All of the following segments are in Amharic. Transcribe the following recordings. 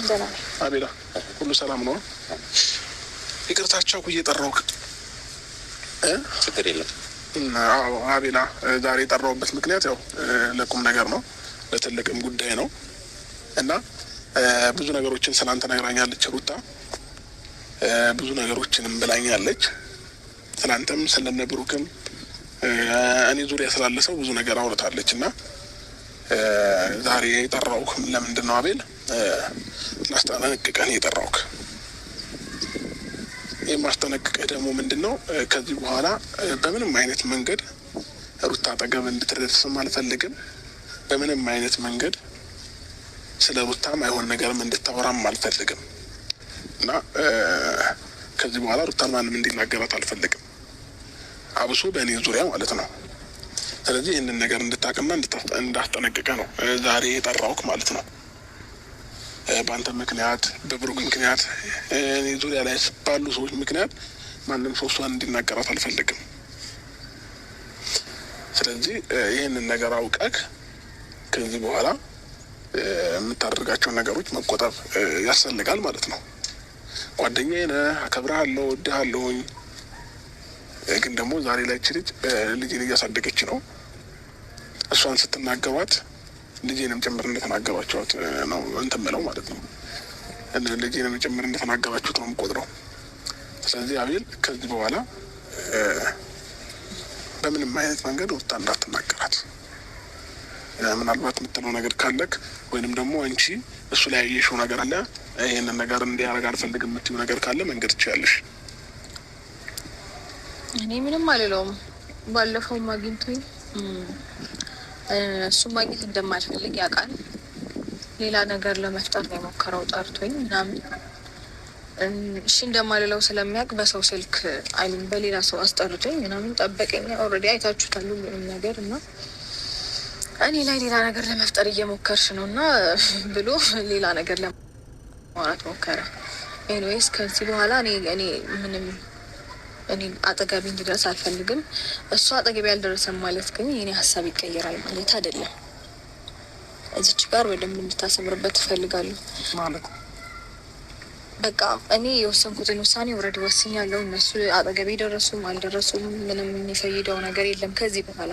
ደህና አቤላ ሁሉ ሰላም ነው? ይቅርታቸው እየጠራሁህ ችግር የለም። አዎ አቤላ ዛሬ የጠራሁበት ምክንያት ያው ለቁም ነገር ነው፣ ለትልቅም ጉዳይ ነው እና ብዙ ነገሮችን ስላንተ ነግራኛለች ሩታ። ብዙ ነገሮችንም ብላኛለች ስላንተም ስለነብሩክም እኔ ዙሪያ ስላለ ሰው ብዙ ነገር አውርታለች እና ዛሬ የጠራሁህ ለምንድን ነው አቤል? ላስጠነቅቅህ ነው የጠራሁህ። የማስጠነቅቅህ ደግሞ ምንድን ነው፣ ከዚህ በኋላ በምንም አይነት መንገድ ሩታ አጠገብ እንድትደርስም አልፈልግም። በምንም አይነት መንገድ ስለ ሩታም አይሆን ነገርም እንድታወራም አልፈልግም እና ከዚህ በኋላ ሩታን ማንም እንዲናገራት አልፈልግም፣ አብሶ በእኔ ዙሪያ ማለት ነው። ስለዚህ ይህንን ነገር እንድታቅና እንዳስጠነቅቀ ነው ዛሬ የጠራሁህ ማለት ነው። በአንተ ምክንያት፣ በብሩክ ምክንያት፣ እኔ ዙሪያ ላይ ባሉ ሰዎች ምክንያት ማንም ሰው እሷን እንዲናገራት አልፈልግም። ስለዚህ ይህንን ነገር አውቀህ ከዚህ በኋላ የምታደርጋቸውን ነገሮች መቆጠብ ያስፈልጋል ማለት ነው። ጓደኛዬ ነህ፣ አከብርሃለሁ፣ እወድሃለሁኝ። ግን ደግሞ ዛሬ ላይ ልጅን እያሳደገች ነው። እሷን ስትናገሯት ልጄንም ጭምር እንደተናገሯቸዋት ነው እንትን ብለው ማለት ነው። ልጄንም ጭምር እንደተናገራችሁት ነው የምቆጥረው። ስለዚህ አቤል ከዚህ በኋላ በምንም አይነት መንገድ ሩታ እንዳትናገራት። ምናልባት የምትለው ነገር ካለክ ወይንም ደግሞ አንቺ እሱ ላይ ያየሽው ነገር አለ፣ ይህንን ነገር እንዲያደርግ አልፈልግም የምትይው ነገር ካለ መንገድ ትችያለሽ። እኔ ምንም አልለውም። ባለፈውም አግኝቶኝ እሱ ማግኘት እንደማልፈልግ ያውቃል። ሌላ ነገር ለመፍጠር ነው የሞከረው፣ ጠርቶኝ ምናምን እሺ እንደማልለው ስለሚያውቅ በሰው ስልክ አይሉም በሌላ ሰው አስጠርቶኝ ምናምን ጠበቀኝ። ኦልሬዲ አይታችሁታል ሁሉንም ነገር እና እኔ ላይ ሌላ ነገር ለመፍጠር እየሞከርሽ ነው እና ብሎ ሌላ ነገር ለማውራት ሞከረ። ኤኒዌይስ ከዚህ በኋላ እኔ አጠገቢ እንዲደርስ አልፈልግም። እሱ አጠገቢ ያልደረሰም ማለት ግን የኔ ሀሳብ ይቀየራል ማለት አይደለም። እዚች ጋር በደንብ እንድታሰምርበት ትፈልጋለሁ ማለት በቃ እኔ የወሰንኩትን ውሳኔ ኦልሬዲ ወስኛለሁ። እነሱ አጠገቢ ደረሱም አልደረሱም ምንም የሚፈይደው ነገር የለም ከዚህ በኋላ።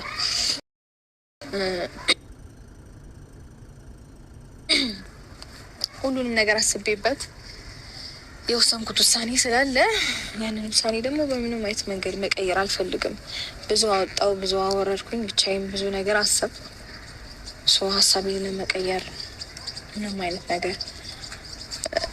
ሁሉንም ነገር አስቤበት የወሰንኩት ውሳኔ ስላለ ያንን ውሳኔ ደግሞ በምንም አይነት መንገድ መቀየር አልፈልግም። ብዙ አወጣው፣ ብዙ አወረድኩኝ፣ ብቻዬን ብዙ ነገር አሰብ ሀሳቤን ለመቀየር ምንም አይነት ነገር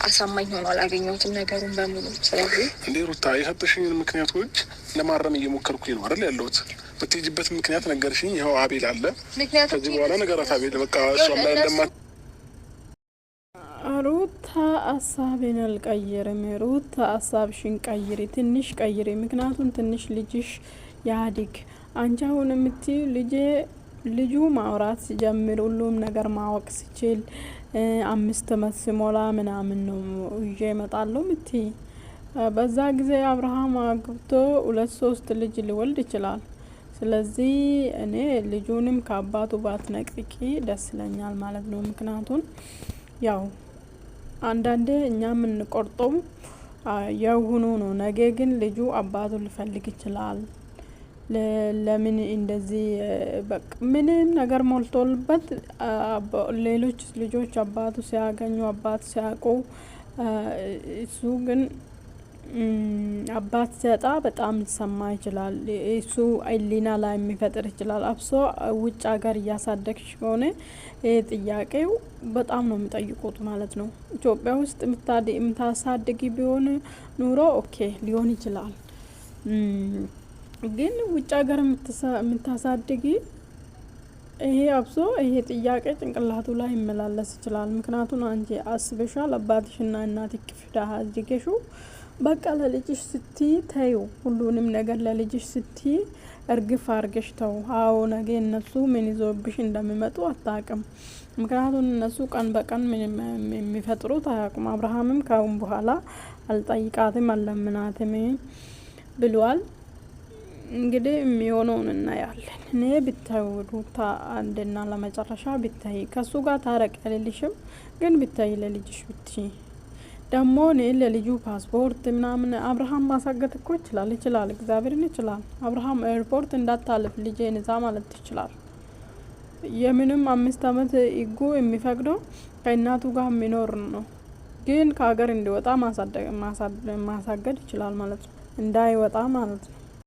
አሳማኝ ሆኖ አላገኘሁትም ነገሩን በሙሉ። ስለዚህ እንዴ ሩታ የሰጠሽኝን ምክንያቶች ለማረም እየሞከርኩኝ ነው አይደል ያለሁት። የምትሄጂበት ምክንያት ነገርሽኝ። ይኸው አቤል አለ። ከዚህ በኋላ ነገራት አቤል በቃ እሷም ላይ እንደማት ሩታ ሀሳቤን አልቀይርም። ሩታ ሀሳብሽን ቀይሪ፣ ትንሽ ቀይሪ። ምክንያቱም ትንሽ ልጅሽ ያድግ። አንቺ አሁን የምትይው ልጁ ማውራት ሲጀምር ሁሉም ነገር ማወቅ ሲችል 5 ዓመት ሲሞላ ምናምን ነው ይዤ እመጣለሁ ምትይ። በዛ ጊዜ አብርሃም አግብቶ 2-3 ልጅ ሊወልድ ይችላል። ስለዚህ እኔ ልጁንም ከአባቱ ባትነቅቂ ደስ ይለኛል ማለት ነው። ምክንያቱም ያው አንዳንዴ እኛ የምንቆርጠው የሆኑ ነው። ነገ ግን ልጁ አባቱን ሊፈልግ ይችላል። ለምን እንደዚህ በቃ ምንም ነገር ሞልቶልበት ሌሎች ልጆች አባቱ ሲያገኙ አባት ሲያውቁ እሱ ግን አባት ሲያጣ በጣም ሊሰማ ይችላል። እሱ አይሊና ላይ የሚፈጥር ይችላል። አብሶ ውጭ ሀገር እያሳደግሽ ከሆነ ጥያቄው በጣም ነው የሚጠይቁት ማለት ነው። ኢትዮጵያ ውስጥ የምታሳድጊ ቢሆን ኑሮ ኦኬ ሊሆን ይችላል። ግን ውጭ ሀገር የምታሳድጊ ይሄ አብሶ ይሄ ጥያቄ ጭንቅላቱ ላይ ይመላለስ ይችላል። ምክንያቱም አንቺ አስበሻል አባትሽና እናትሽ ክፍዳ አድርገሹ በቃ ለልጅሽ ስቲ ተዩ፣ ሁሉንም ነገር ለልጅሽ ስቲ እርግፍ አርገሽ ተው። አዎ ነገ እነሱ ምን ይዞብሽ እንደሚመጡ አታውቅም። ምክንያቱም እነሱ ቀን በቀን የሚፈጥሩት አያውቁም። አብርሃምም ካሁን በኋላ አልጠይቃትም አልለምናትም ብሏል። እንግዲህ የሚሆነውን እናያለን። እኔ ብታይ ሩታ አንድና ለመጨረሻ ብታይ ከሱ ጋር ታረቅ ያልልሽም፣ ግን ብታይ ለልጅሽ ብትይ ደግሞ እኔ ለልጁ ፓስፖርት ምናምን አብርሃም ማሳገት እኮ ይችላል፣ እግዚአብሔርን ይችላል። አብርሃም ኤርፖርት እንዳታልፍ ልጄን እዛ ማለት ይችላል። የምንም 5 አመት ህጉ የሚፈቅደው ከእናቱ ጋር የሚኖር ነው። ግን ከሀገር እንዲወጣ ማሳገድ ይችላል ማለት ነው፣ እንዳይወጣ ማለት ነው።